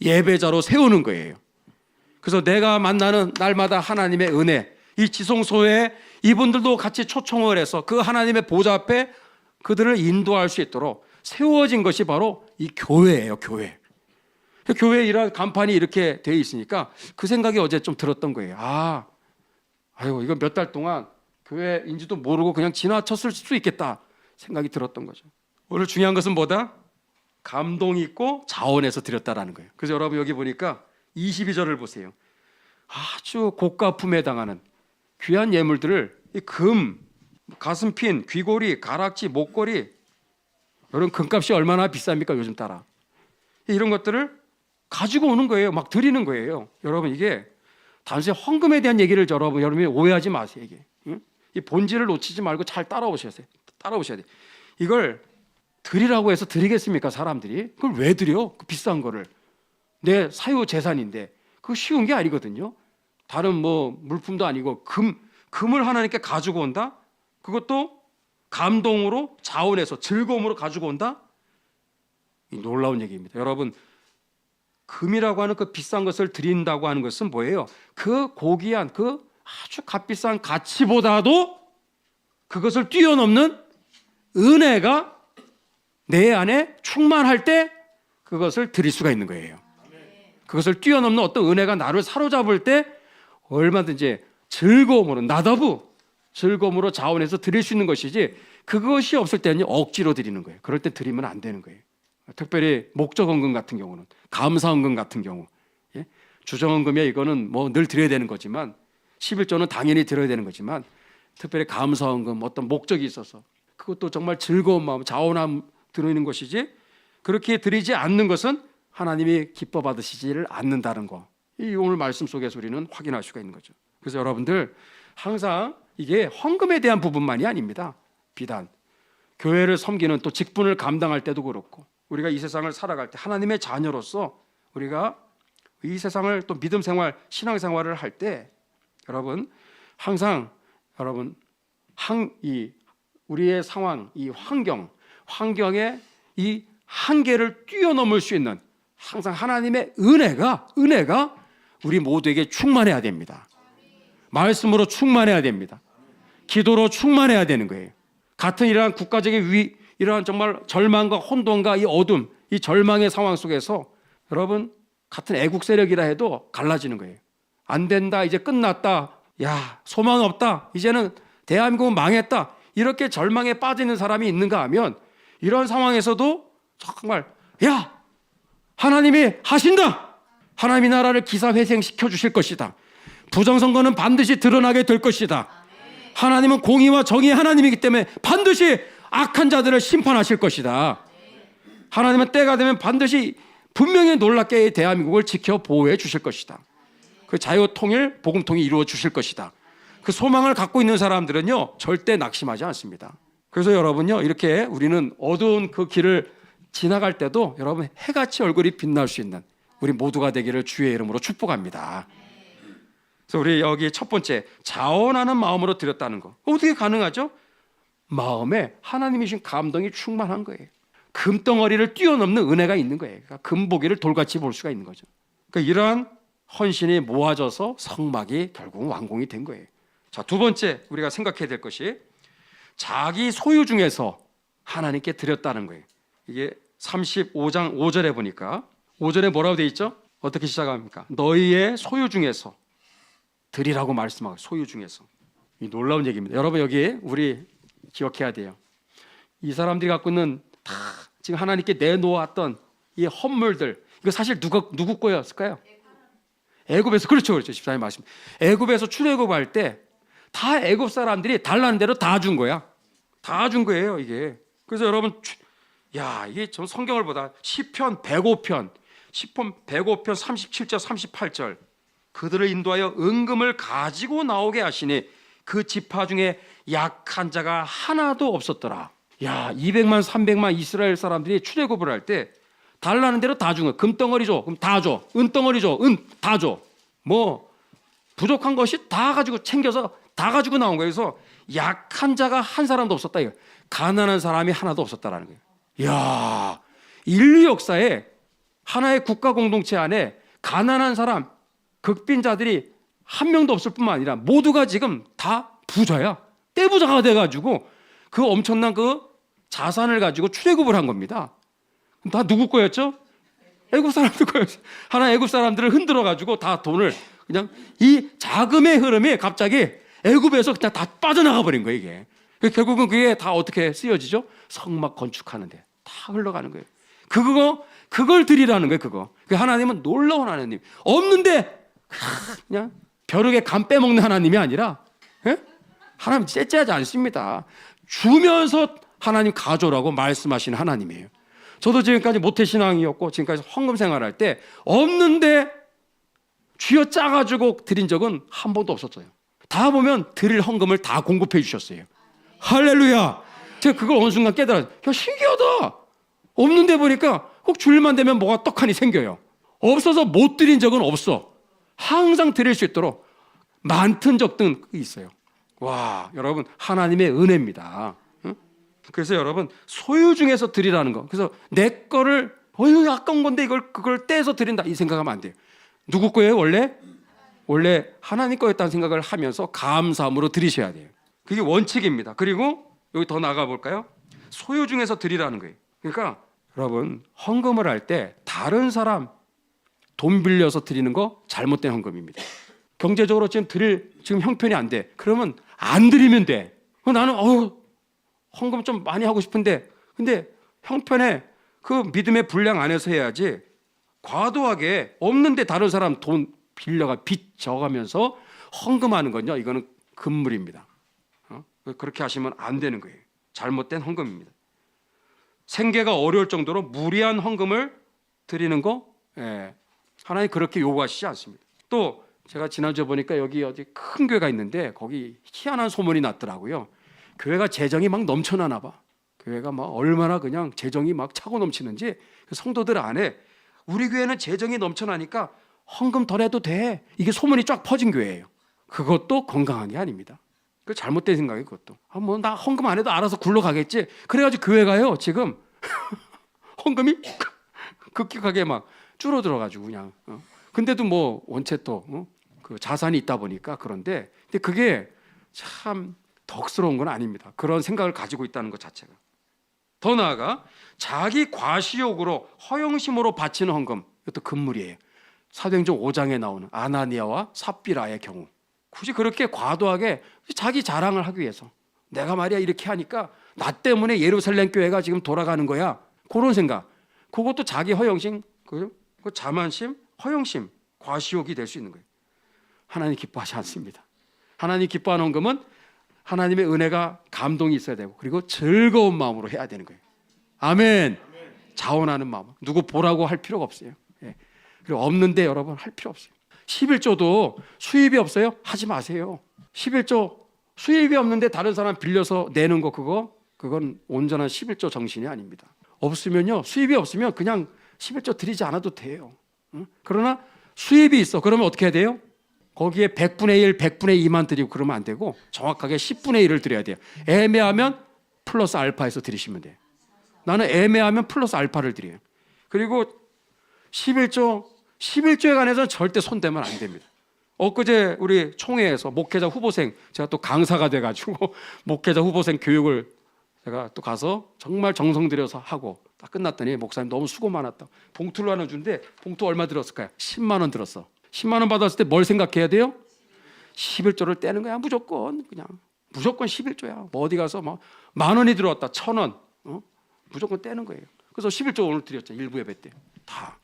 S1: 예배자로 세우는 거예요. 그래서 내가 만나는 날마다 하나님의 은혜, 이 지성소에 이분들도 같이 초청을 해서 그 하나님의 보좌 앞에 그들을 인도할 수 있도록 세워진 것이 바로 이 교회예요. 교회 이런 간판이 이렇게 돼 있으니까 그 생각이 어제 좀 들었던 거예요. 아유 이거 몇 달 동안 교회인지도 모르고 그냥 지나쳤을 수도 있겠다 생각이 들었던 거죠. 오늘 중요한 것은 뭐다? 감동이 있고 자원해서 드렸다라는 거예요. 그래서 여러분 여기 보니까 22절을 보세요. 아주 고가품에 해당하는 귀한 예물들을 이 금, 가슴핀, 귀고리, 가락지, 목걸이, 이런 금값이 얼마나 비쌉니까 요즘 따라. 이런 것들을 가지고 오는 거예요. 막 드리는 거예요. 여러분 이게 단순히 헌금에 대한 얘기를 여러분이 오해하지 마세요. 이게 이 본질을 놓치지 말고 잘 따라오셔야 돼. 이걸 드리라고 해서 드리겠습니까 사람들이? 그걸 왜 드려? 그 비싼 거를. 내 사유 재산인데 그거 쉬운 게 아니거든요. 다른 뭐 물품도 아니고 금을 하나님께 가지고 온다? 그것도 감동으로 자원해서 즐거움으로 가지고 온다? 이 놀라운 얘기입니다. 여러분 금이라고 하는 그 비싼 것을 드린다고 하는 것은 뭐예요? 그 고귀한 그 아주 값비싼 가치보다도 그것을 뛰어넘는 은혜가 내 안에 충만할 때 그것을 드릴 수가 있는 거예요. 그것을 뛰어넘는 어떤 은혜가 나를 사로잡을 때 얼마든지 즐거움으로 즐거움으로 자원해서 드릴 수 있는 것이지, 그것이 없을 때는 억지로 드리는 거예요. 그럴 때 드리면 안 되는 거예요. 특별히 목적헌금 같은 경우는, 감사헌금 같은 경우, 주정헌금이야 이거는 뭐 늘 드려야 되는 거지만, 11조는 당연히 드려야 되는 거지만, 특별히 감사헌금 어떤 목적이 있어서 그것도 정말 즐거운 마음, 자원함 드리는 것이지, 그렇게 드리지 않는 것은 하나님이 기뻐 받으시지를 않는다는 거, 이 오늘 말씀 속에서 우리는 확인할 수가 있는 거죠. 그래서 여러분들 항상 이게 헌금에 대한 부분만이 아닙니다. 비단 교회를 섬기는 또 직분을 감당할 때도 그렇고, 우리가 이 세상을 살아갈 때 하나님의 자녀로서 우리가 이 세상을 또 믿음 생활, 신앙 생활을 할 때 여러분 항상 우리의 상황, 이 환경의 이 한계를 뛰어넘을 수 있는 항상 하나님의 은혜가 우리 모두에게 충만해야 됩니다. 말씀으로 충만해야 됩니다. 기도로 충만해야 되는 거예요. 같은 이러한 국가적인 이러한 정말 절망과 혼돈과 이 어둠, 이 절망의 상황 속에서 여러분 같은 애국 세력이라 해도 갈라지는 거예요. 안 된다, 이제 끝났다, 야 소망 없다, 이제는 대한민국은 망했다, 이렇게 절망에 빠지는 사람이 있는가 하면, 이런 상황에서도 정말 야 하나님이 하신다, 하나님이 나라를 기사회생시켜 주실 것이다, 부정선거는 반드시 드러나게 될 것이다, 하나님은 공의와 정의의 하나님이기 때문에 반드시 악한 자들을 심판하실 것이다, 하나님은 때가 되면 반드시 분명히 놀랍게 대한민국을 지켜 보호해 주실 것이다, 그 자유통일 복음통이 이루어 주실 것이다, 그 소망을 갖고 있는 사람들은요 절대 낙심하지 않습니다. 그래서 여러분요, 이렇게 우리는 어두운 그 길을 지나갈 때도 여러분 해같이 얼굴이 빛날 수 있는 우리 모두가 되기를 주의 이름으로 축복합니다. 그래서 우리 여기 첫 번째, 자원하는 마음으로 드렸다는 거. 어떻게 가능하죠? 마음에 하나님이 주신 감동이 충만한 거예요. 금덩어리를 뛰어넘는 은혜가 있는 거예요. 그러니까 금보기를 돌같이 볼 수가 있는 거죠. 그러니까 이러한 헌신이 모아져서 성막이 결국은 완공이 된 거예요. 자, 두 번째 우리가 생각해야 될 것이 자기 소유 중에서 하나님께 드렸다는 거예요. 이게 35장 5절에 보니까 5절에 뭐라고 돼 있죠? 어떻게 시작합니까? 너희의 소유 중에서 드리라고 말씀하고, 소유 중에서. 이 놀라운 얘기입니다. 여러분 여기 우리 기억해야 돼요. 이 사람들이 갖고 있는 다 지금 하나님께 내놓았던 이 헌물들, 이거 사실 누구 거였을까요? 애굽에서. 그렇죠. 14절 말씀. 애굽에서 출애굽할 때 다 애굽 사람들이 달라는 대로 다 준 거야. 다 준 거예요 이게. 그래서 여러분 야, 이게 좀 성경을 보다 시편 105편 37절 38절 그들을 인도하여 은금을 가지고 나오게 하시니 그 지파 중에 약한 자가 하나도 없었더라. 야, 200만 300만 이스라엘 사람들이 출애굽을 할 때 달라는 대로 다 준 거야. 금덩어리 줘, 그럼 다 줘. 은덩어리 줘, 다 줘. 뭐 부족한 것이 다 가지고 챙겨서 다 가지고 나온 거예요. 그래서 약한 자가 한 사람도 없었다. 이거. 가난한 사람이 하나도 없었다라는 거예요. 이야, 인류 역사에 하나의 국가 공동체 안에 가난한 사람, 극빈자들이 한 명도 없을 뿐만 아니라 모두가 지금 다 부자야. 떼부자가 돼가지고 그 엄청난 그 자산을 가지고 출애굽을 한 겁니다. 다 누구 거였죠? 애굽 사람들 거였어요. 하나 애굽 사람들을 흔들어 가지고 다 돈을 그냥 이 자금의 흐름이 갑자기 애굽에서 그냥 다 빠져나가 버린 거예요, 이게. 결국은 그게 다 어떻게 쓰여지죠? 성막 건축하는데 다 흘러가는 거예요. 그걸 드리라는 거예요, 그거. 하나님은 놀라운 하나님. 없는데 그냥 벼룩에 감 빼먹는 하나님이 아니라, 예? 하나님 째째하지 않습니다. 주면서 하나님 가져오라고 말씀하시는 하나님이에요. 저도 지금까지 모태신앙이었고 지금까지 헌금 생활할 때 없는데 쥐어 짜가지고 드린 적은 한 번도 없었어요. 다 보면 드릴 헌금을 다 공급해 주셨어요. 할렐루야. 제가 그걸 어느 순간 깨달았어요. 야, 신기하다. 없는데 보니까 꼭 주일만 되면 뭐가 떡하니 생겨요. 없어서 못 드린 적은 없어. 항상 드릴 수 있도록 많든 적든 있어요. 와, 여러분, 하나님의 은혜입니다. 응? 그래서 여러분, 소유 중에서 드리라는 거. 그래서 내 거를 아까운 건데 그걸 떼서 드린다 이 생각하면 안 돼요. 누구 거예요? 원래 하나님 거였다는 생각을 하면서 감사함으로 드리셔야 돼요. 그게 원칙입니다. 그리고 여기 더 나가 볼까요? 소유 중에서 드리라는 거예요. 그러니까 여러분, 헌금을 할 때 다른 사람 돈 빌려서 드리는 거 잘못된 헌금입니다. 경제적으로 지금 형편이 안 돼. 그러면 안 드리면 돼. 나는 헌금 좀 많이 하고 싶은데 근데 형편에 그 믿음의 분량 안에서 해야지 과도하게 없는데 다른 사람 돈 빌려가 빚 져가면서 헌금하는 건요, 이거는 금물입니다. 그렇게 하시면 안 되는 거예요. 잘못된 헌금입니다. 생계가 어려울 정도로 무리한 헌금을 드리는 거, 하나님 그렇게 요구하시지 않습니다. 또 제가 지난주에 보니까 여기 어디 큰 교회가 있는데 거기 희한한 소문이 났더라고요. 교회가 재정이 막 넘쳐나나 봐. 교회가 막 얼마나 그냥 재정이 막 차고 넘치는지 성도들 안에 우리 교회는 재정이 넘쳐나니까 헌금 덜 해도 돼. 이게 소문이 쫙 퍼진 교회예요. 그것도 건강한 게 아닙니다. 그 잘못된 생각이에요, 그것도. 뭐 나 헌금 안 해도 알아서 굴러가겠지. 그래가지고 교회가요 지금 헌금이 급격하게 막 줄어들어가지고 그냥. 근데도 뭐 원체 또 그 자산이 있다 보니까 그런데 근데 그게 참 덕스러운 건 아닙니다. 그런 생각을 가지고 있다는 것 자체가. 더 나아가 자기 과시욕으로 허영심으로 바치는 헌금, 이것도 금물이에요. 사도행전 5장에 나오는 아나니아와 삽비라의 경우. 굳이 그렇게 과도하게 자기 자랑을 하기 위해서 내가 말이야 이렇게 하니까 나 때문에 예루살렘 교회가 지금 돌아가는 거야. 그런 생각. 그것도 자기 허영심, 그 자만심, 허영심, 과시욕이 될 수 있는 거예요. 하나님 기뻐하지 않습니다. 하나님 기뻐하는 헌금은 하나님의 은혜가 감동이 있어야 되고 그리고 즐거운 마음으로 해야 되는 거예요. 아멘. 자원하는 마음. 누구 보라고 할 필요가 없어요. 그리고 없는데 여러분 할 필요 없어요. 11조도 수입이 없어요? 하지 마세요. 11조 수입이 없는데 다른 사람 빌려서 내는 거 그건 온전한 11조 정신이 아닙니다. 없으면요, 수입이 없으면 그냥 11조 드리지 않아도 돼요. 그러나 수입이 있어. 그러면 어떻게 해야 돼요? 거기에 100분의 1, 100분의 2만 드리고 그러면 안 되고 정확하게 10분의 1을 드려야 돼요. 애매하면 플러스 알파해서 드리시면 돼요. 나는 애매하면 플러스 알파를 드려요. 그리고 11조에 관해서는 절대 손대면 안 됩니다. 엊그제 우리 총회에서 목회자 후보생, 제가 또 강사가 돼가지고 목회자 후보생 교육을 제가 또 가서 정말 정성 들여서 하고 딱 끝났더니 목사님 너무 수고 많았다. 봉투를 하나 주는데 봉투 얼마 들었을까요? 10만 원 들었어. 10만 원 받았을 때 뭘 생각해야 돼요? 11조를 떼는 거야. 무조건 11조야. 뭐 어디 가서 뭐 10,000원이 들어왔다. 1,000원. 무조건 떼는 거예요. 그래서 11조 오늘 드렸죠. 일부 예배 때. 다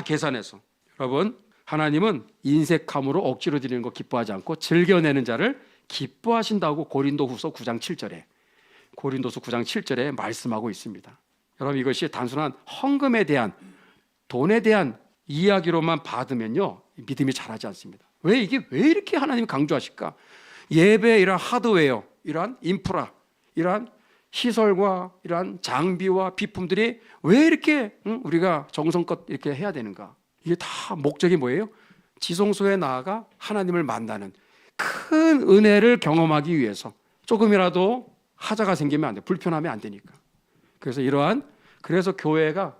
S1: 계산해서. 여러분, 하나님은 인색함으로 억지로 드리는 거 기뻐하지 않고 즐겨내는 자를 기뻐하신다고 고린도서 9장 7절에 말씀하고 있습니다. 여러분 이것이 단순한 헌금에 대한 돈에 대한 이야기로만 받으면요 믿음이 자라지 않습니다. 왜 이렇게 하나님이 강조하실까? 예배 이러한 하드웨어, 이러한 인프라, 이러한 시설과 이러한 장비와 비품들이 왜 이렇게 우리가 정성껏 이렇게 해야 되는가? 이게 다 목적이 뭐예요? 지성소에 나아가 하나님을 만나는 큰 은혜를 경험하기 위해서 조금이라도 하자가 생기면 안 돼. 불편하면 안 되니까. 그래서 교회가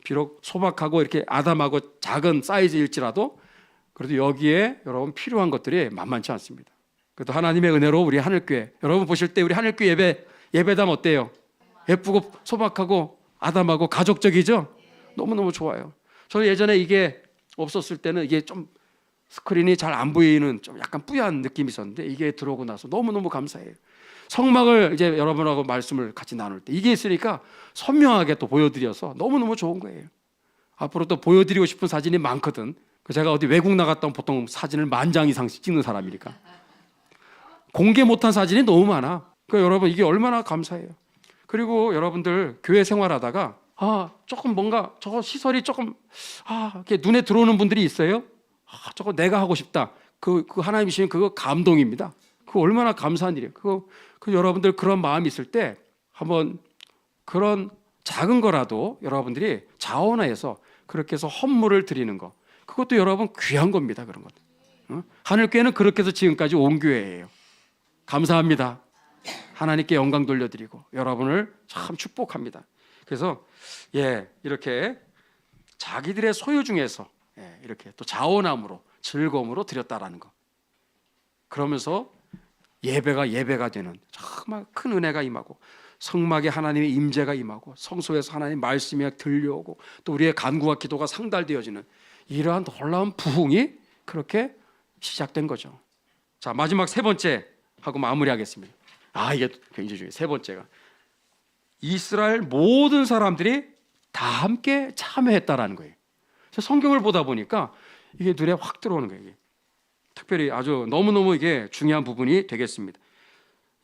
S1: 비록 소박하고 이렇게 아담하고 작은 사이즈일지라도 그래도 여기에 여러분 필요한 것들이 만만치 않습니다. 그래도 하나님의 은혜로 우리 하늘교회, 여러분 보실 때 우리 하늘교회 예배당 어때요? 예쁘고 소박하고 아담하고 가족적이죠? 너무너무 좋아요. 저는 예전에 이게 없었을 때는 이게 좀 스크린이 잘 안 보이는 좀 약간 뿌연 느낌이 있었는데 이게 들어오고 나서 너무너무 감사해요. 성막을 이제 여러분하고 말씀을 같이 나눌 때 이게 있으니까 선명하게 또 보여드려서 너무너무 좋은 거예요. 앞으로 또 보여드리고 싶은 사진이 많거든. 제가 어디 외국 나갔다 오면 보통 사진을 10,000장 이상씩 찍는 사람이니까 공개 못한 사진이 너무 많아. 그러니까 여러분 이게 얼마나 감사해요. 그리고 여러분들 교회 생활하다가 조금 뭔가 저거 시설이 조금 이렇게 눈에 들어오는 분들이 있어요. 저거 내가 하고 싶다. 그 하나님이 주신 그거 감동입니다. 그거 얼마나 감사한 일이에요. 그 여러분들 그런 마음이 있을 때 한번 그런 작은 거라도 여러분들이 자원해서 그렇게 해서 헌물을 드리는 거, 그것도 여러분 귀한 겁니다. 그런 것. 하늘교회는 그렇게 해서 지금까지 온 교회예요. 감사합니다. 하나님께 영광 돌려드리고 여러분을 참 축복합니다. 그래서 이렇게 자기들의 소유 중에서 이렇게 또 자원함으로 즐거움으로 드렸다라는 거. 그러면서 예배가 되는 정말 큰 은혜가 임하고 성막에 하나님의 임재가 임하고 성소에서 하나님의 말씀이 들려오고 또 우리의 간구와 기도가 상달되어지는 이러한 놀라운 부흥이 그렇게 시작된 거죠. 자, 마지막 세 번째 하고 마무리하겠습니다. 이게 굉장히 중요해요. 세 번째가 이스라엘 모든 사람들이 다 함께 참여했다라는 거예요. 성경을 보다 보니까 이게 눈에 확 들어오는 거예요. 특별히 아주 너무너무 이게 중요한 부분이 되겠습니다.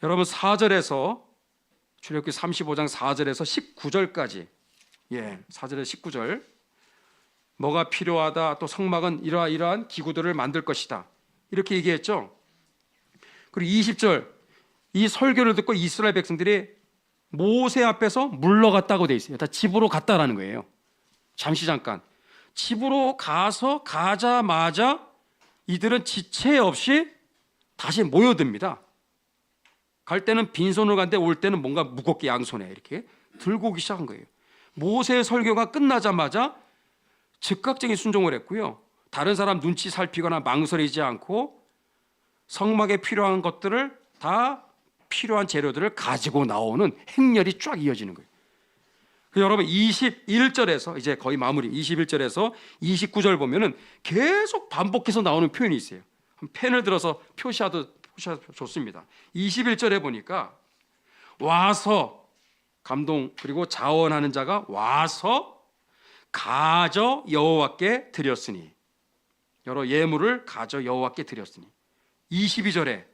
S1: 여러분 4절에서 출애굽기 35장 4절에서 19절까지 4절에서 19절 뭐가 필요하다, 또 성막은 이러한 기구들을 만들 것이다 이렇게 얘기했죠. 그리고 20절 이 설교를 듣고 이스라엘 백성들이 모세 앞에서 물러갔다고 돼 있어요. 다 집으로 갔다라는 거예요. 잠깐 집으로 가자마자 이들은 지체 없이 다시 모여듭니다. 갈 때는 빈손으로 간데 올 때는 뭔가 무겁게 양손에 이렇게 들고 오기 시작한 거예요. 모세의 설교가 끝나자마자 즉각적인 순종을 했고요. 다른 사람 눈치 살피거나 망설이지 않고 성막에 필요한 것들을 다 필요한 재료들을 가지고 나오는 행렬이 쫙 이어지는 거예요. 여러분 21절에서 이제 거의 마무리 21절에서 29절 보면은 계속 반복해서 나오는 표현이 있어요. 펜을 들어서 표시하도 좋습니다. 21절에 보니까 와서 감동 그리고 자원하는 자가 와서 가져 여호와께 드렸으니 여러 예물을 가져 여호와께 드렸으니 22절에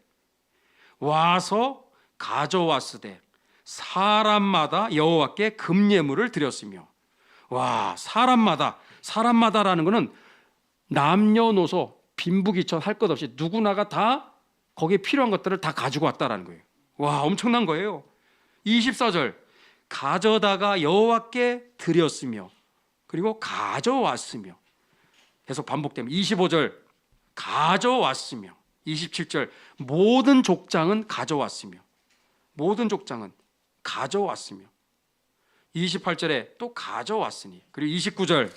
S1: 와서 가져왔으되 사람마다 여호와께 금예물을 드렸으며 사람마다라는 것은 남녀노소 빈부귀천 할 것 없이 누구나가 다 거기에 필요한 것들을 다 가지고 왔다라는 거예요. 엄청난 거예요. 24절 가져다가 여호와께 드렸으며 그리고 가져왔으며 계속 반복됩니다. 25절 가져왔으며 27절 모든 족장은 가져왔으며 모든 족장은 가져왔으며 28절에 또 가져왔으니 그리고 29절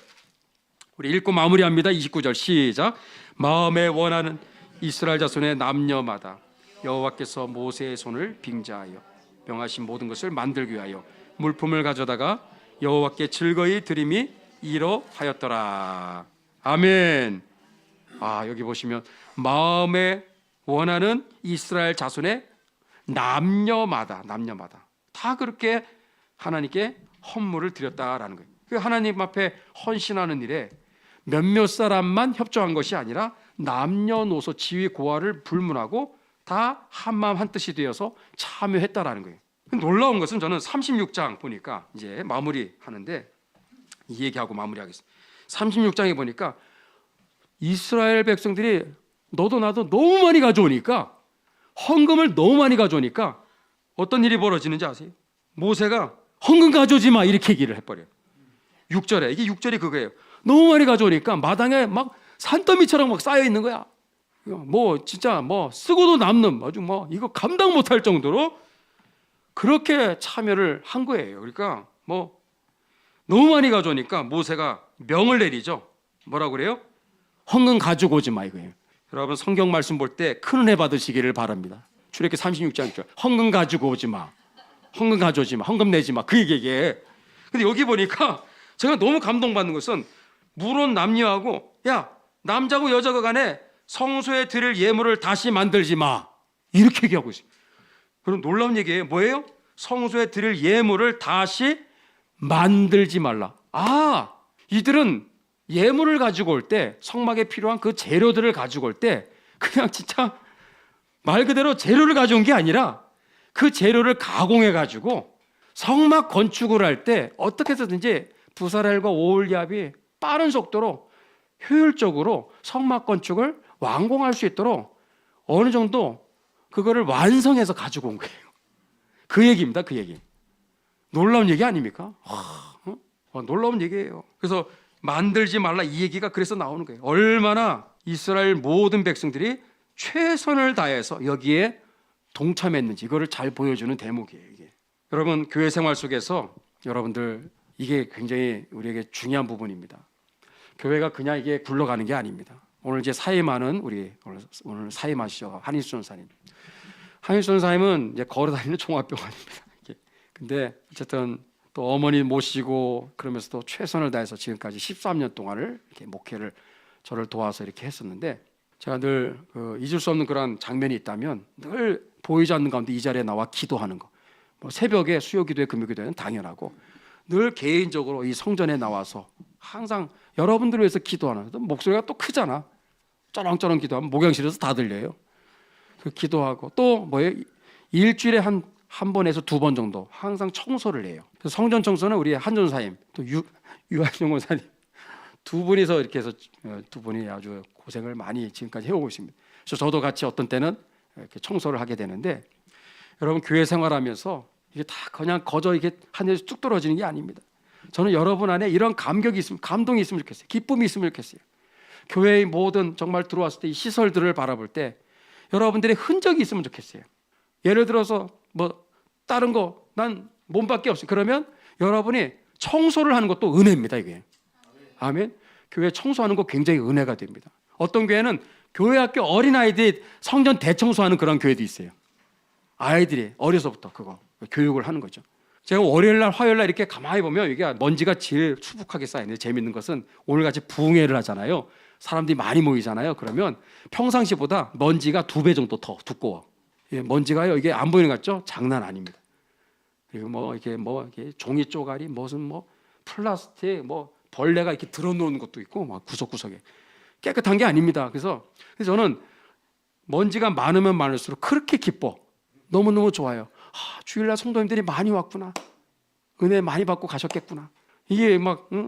S1: 우리 읽고 마무리합니다. 29절 시작. 마음에 원하는 이스라엘 자손의 남녀마다 여호와께서 모세의 손을 빙자하여 명하신 모든 것을 만들기 위하여 물품을 가져다가 여호와께 즐거이 드림이 이러하였더라. 아멘. 여기 보시면 마음에 원하는 이스라엘 자손의 남녀마다 다 그렇게 하나님께 헌물을 드렸다라는 거예요. 하나님 앞에 헌신하는 일에 몇몇 사람만 협조한 것이 아니라 남녀노소 지위 고하를 불문하고 다 한마음 한뜻이 되어서 참여했다라는 거예요. 놀라운 것은 저는 36장 보니까 이제 마무리하는데 이 얘기하고 마무리하겠습니다. 36장에 보니까 이스라엘 백성들이 너도 나도 너무 많이 가져오니까, 헌금을 너무 많이 가져오니까 어떤 일이 벌어지는지 아세요? 모세가 헌금 가져오지 마 이렇게 얘기를 해버려요. 6절에 이게 6절이 그거예요. 너무 많이 가져오니까 마당에 막 산더미처럼 막 쌓여 있는 거야. 뭐 진짜 뭐 쓰고도 남는, 아주 뭐 이거 감당 못할 정도로 그렇게 참여를 한 거예요. 그러니까 뭐 너무 많이 가져오니까 모세가 명을 내리죠. 뭐라고 그래요? 헌금 가지고 오지 마 이거예요. 여러분 성경 말씀 볼 때 큰 은혜 받으시기를 바랍니다. 출애굽기 36장 6절 헌금 가지고 오지 마, 헌금 가져오지 마, 헌금 내지 마, 그 얘기에. 근데 여기 보니까 제가 너무 감동받는 것은 물론 남녀하고, 야 남자고 여자가 간에 성소에 드릴 예물을 다시 만들지 마 이렇게 얘기하고 있어요. 그럼 놀라운 얘기예요. 뭐예요? 성소에 드릴 예물을 다시 만들지 말라. 아, 이들은 예물을 가지고 올 때, 성막에 필요한 그 재료들을 가지고 올 때 그냥 진짜 말 그대로 재료를 가져온 게 아니라 그 재료를 가공해 가지고 성막 건축을 할 때 어떻게 해서든지 부사렐과 오홀리압이 빠른 속도로 효율적으로 성막 건축을 완공할 수 있도록 어느 정도 그거를 완성해서 가지고 온 거예요. 그 얘기입니다. 그 얘기. 놀라운 얘기 아닙니까? 놀라운 얘기예요. 그래서 만들지 말라 이 얘기가 그래서 나오는 거예요. 얼마나 이스라엘 모든 백성들이 최선을 다해서 여기에 동참했는지 이거를 잘 보여주는 대목이에요. 이게. 여러분 교회 생활 속에서 여러분들 이게 굉장히 우리에게 중요한 부분입니다. 교회가 그냥 이게 굴러가는 게 아닙니다. 오늘 이제 사임하는 우리 오늘 사임하시죠 한인수 전사님. 한인수 전사님은 이제 걸어다니는 종합병원입니다. 근데 어쨌든 또 어머니 모시고 그러면서도 최선을 다해서 지금까지 13년 동안을 이렇게 목회를 저를 도와서 이렇게 했었는데, 제가 늘 잊을 수 없는 그런 장면이 있다면 늘 보이지 않는 가운데 이 자리에 나와 기도하는 거. 뭐 새벽에 수요기도회 금요기도회는 당연하고 늘 개인적으로 이 성전에 나와서 항상 여러분들을 위해서 기도하는, 목소리가 또 크잖아. 쩌렁쩌렁 기도하면 목양실에서 다 들려요. 그 기도하고 또 뭐예요? 일주일에 한 번에서 두 번 정도 항상 청소를 해요. 그래서 성전 청소는 우리 한전사님 또 유한용 원사님 두 분이서 이렇게 해서 두 분이 아주 고생을 많이 지금까지 해오고 있습니다. 그래서 저도 같이 어떤 때는 이렇게 청소를 하게 되는데, 여러분 교회 생활하면서 이게 다 그냥 거저 이게 하늘에서 뚝 떨어지는 게 아닙니다. 저는 여러분 안에 이런 감격이 있으면, 감동이 있으면 좋겠어요. 기쁨이 있으면 좋겠어요. 교회의 모든 정말 들어왔을 때 이 시설들을 바라볼 때 여러분들의 흔적이 있으면 좋겠어요. 예를 들어서 뭐 다른 거 난 몸밖에 없어요. 그러면 여러분이 청소를 하는 것도 은혜입니다. 이게. 아멘. 교회 청소하는 거 굉장히 은혜가 됩니다. 어떤 교회는 교회 학교 어린아이들이 성전 대청소하는 그런 교회도 있어요. 아이들이 어려서부터 그거 교육을 하는 거죠. 제가 월요일날 화요일날 이렇게 가만히 보면 이게 먼지가 제일 수북하게 쌓이는데, 재밌는 것은 오늘같이 부흥회를 하잖아요. 사람들이 많이 모이잖아요. 그러면 평상시보다 먼지가 2배 정도 더 두꺼워. 먼지가요 이게 안 보이는 것 같죠? 장난 아닙니다. 그리고 이게 종이 쪼가리, 무슨 플라스틱, 벌레가 이렇게 들어놓은 것도 있고, 구석구석에 깨끗한 게 아닙니다. 그래서 저는 먼지가 많으면 많을수록 그렇게 기뻐. 너무너무 좋아요. 주일날 성도님들이 많이 왔구나. 은혜 많이 받고 가셨겠구나. 이게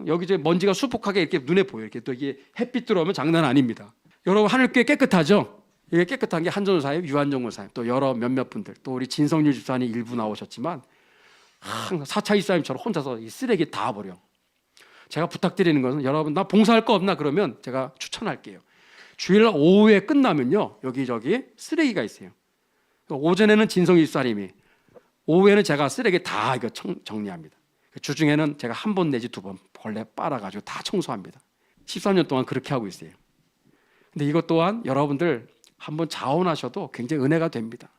S1: 여기저기 먼지가 수북하게 이렇게 눈에 보여요. 이렇게 또 이게 햇빛 들어오면 장난 아닙니다. 여러분 하늘교회 깨끗하죠? 이게 깨끗한 게 한전사님, 유한정 원사님, 또 여러 몇몇 분들, 또 우리 진성률 집사님 일부 나오셨지만 항상 4차 이사님처럼 혼자서 이 쓰레기 다 버려. 제가 부탁드리는 것은, 여러분 나 봉사할 거 없나 그러면 제가 추천할게요. 주일날 오후에 끝나면요 여기저기 쓰레기가 있어요. 오전에는 진성률 집사님이, 오후에는 제가 쓰레기 다 이거 정리합니다. 주중에는 제가 한 번 내지 2번 벌레 빨아가지고 다 청소합니다. 13년 동안 그렇게 하고 있어요. 근데 이것 또한 여러분들 한번 자원하셔도 굉장히 은혜가 됩니다.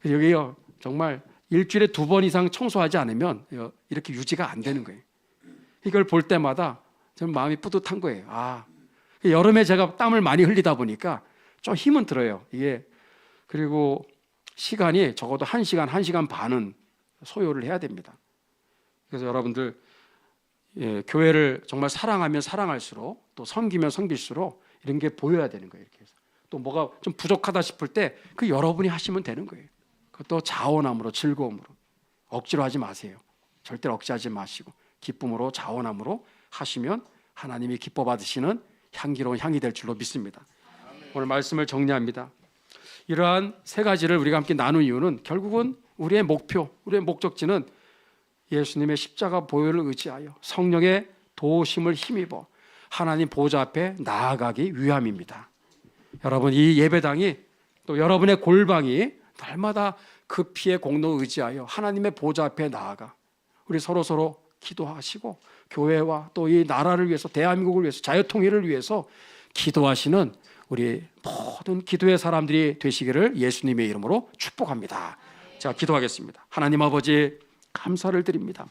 S1: 여기요 정말 일주일에 2번 이상 청소하지 않으면 이렇게 유지가 안 되는 거예요. 이걸 볼 때마다 저는 마음이 뿌듯한 거예요. 여름에 제가 땀을 많이 흘리다 보니까 좀 힘은 들어요. 이게 그리고 시간이 적어도 1시간, 1시간 반은 소요를 해야 됩니다. 그래서 여러분들 교회를 정말 사랑하면 사랑할수록, 또 섬기면 섬길수록 이런 게 보여야 되는 거예요. 이렇게 해서 또 뭐가 좀 부족하다 싶을 때 그 여러분이 하시면 되는 거예요. 그것도 자원함으로, 즐거움으로. 억지로 하지 마세요. 절대로 억지하지 마시고 기쁨으로 자원함으로 하시면 하나님이 기뻐 받으시는 향기로운 향이 될 줄로 믿습니다. 오늘 말씀을 정리합니다. 이러한 세 가지를 우리가 함께 나눈 이유는 결국은 우리의 목표, 우리의 목적지는 예수님의 십자가 보혈을 의지하여 성령의 도우심을 힘입어 하나님 보좌 앞에 나아가기 위함입니다. 여러분, 이 예배당이 또 여러분의 골방이 날마다 그 피의 공로 의지하여 하나님의 보좌 앞에 나아가 우리 서로 기도하시고 교회와 또 이 나라를 위해서, 대한민국을 위해서, 자유통일을 위해서 기도하시는 우리 모든 기도의 사람들이 되시기를 예수님의 이름으로 축복합니다. 자, 기도하겠습니다. 하나님 아버지, 감사를 드립니다.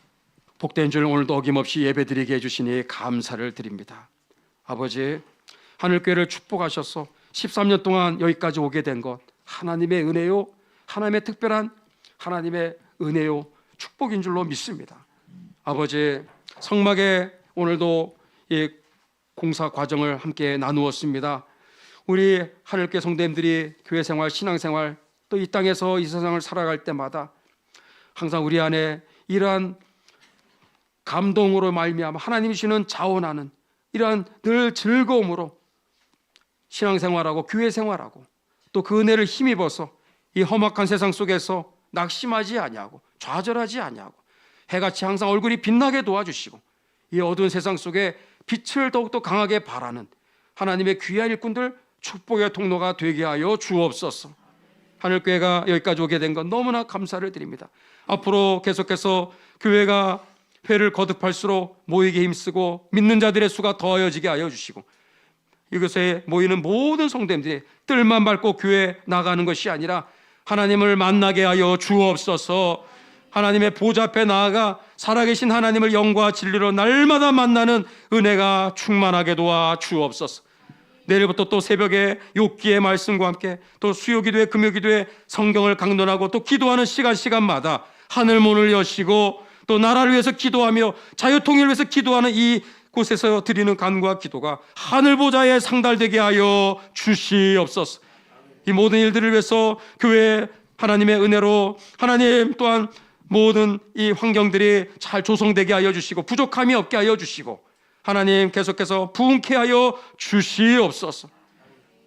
S1: 복된 줄 오늘도 어김없이 예배드리게 해주시니 감사를 드립니다. 아버지, 하늘교회를 축복하셔서 13년 동안 여기까지 오게 된 것 하나님의 은혜요, 하나님의 특별한 하나님의 은혜요, 축복인 줄로 믿습니다. 아버지, 성막에 오늘도 이 공사 과정을 함께 나누었습니다. 우리 하늘교회 성도님들이 교회생활, 신앙생활, 또 이 땅에서 이 세상을 살아갈 때마다 항상 우리 안에 이러한 감동으로 말미암아 하나님이 주시는 자원하는 이러한 늘 즐거움으로 신앙생활하고 교회생활하고 또 그 은혜를 힘입어서 이 험악한 세상 속에서 낙심하지 아니하고 좌절하지 아니하고 해같이 항상 얼굴이 빛나게 도와주시고 이 어두운 세상 속에 빛을 더욱더 강하게 발하는 하나님의 귀한 일꾼들, 축복의 통로가 되게 하여 주옵소서. 하늘교회가 여기까지 오게 된 건 너무나 감사를 드립니다. 앞으로 계속해서 교회가 회를 거듭할수록 모이게 힘쓰고 믿는 자들의 수가 더하여지게 하여 주시고 이곳에 모이는 모든 성도님들이 뜰만 밟고 교회 나가는 것이 아니라 하나님을 만나게 하여 주옵소서. 하나님의 보좌 앞에 나아가 살아계신 하나님을 영과 진리로 날마다 만나는 은혜가 충만하게 도와 주옵소서. 내일부터 또 새벽에 욥기의 말씀과 함께 또 수요기도회, 금요기도회 성경을 강론하고 또 기도하는 시간마다 하늘문을 여시고 또 나라를 위해서 기도하며 자유통일을 위해서 기도하는 이 곳에서 드리는 간구와 기도가 하늘보좌에 상달되게 하여 주시옵소서. 이 모든 일들을 위해서 교회 하나님의 은혜로 하나님 또한 모든 이 환경들이 잘 조성되게 하여 주시고 부족함이 없게 하여 주시고 하나님 계속해서 부흥케 하여 주시옵소서.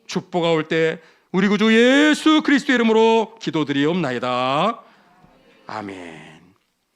S1: 축복가 올 때 우리 구주 예수 그리스도의 이름으로 기도드리옵나이다. 아멘.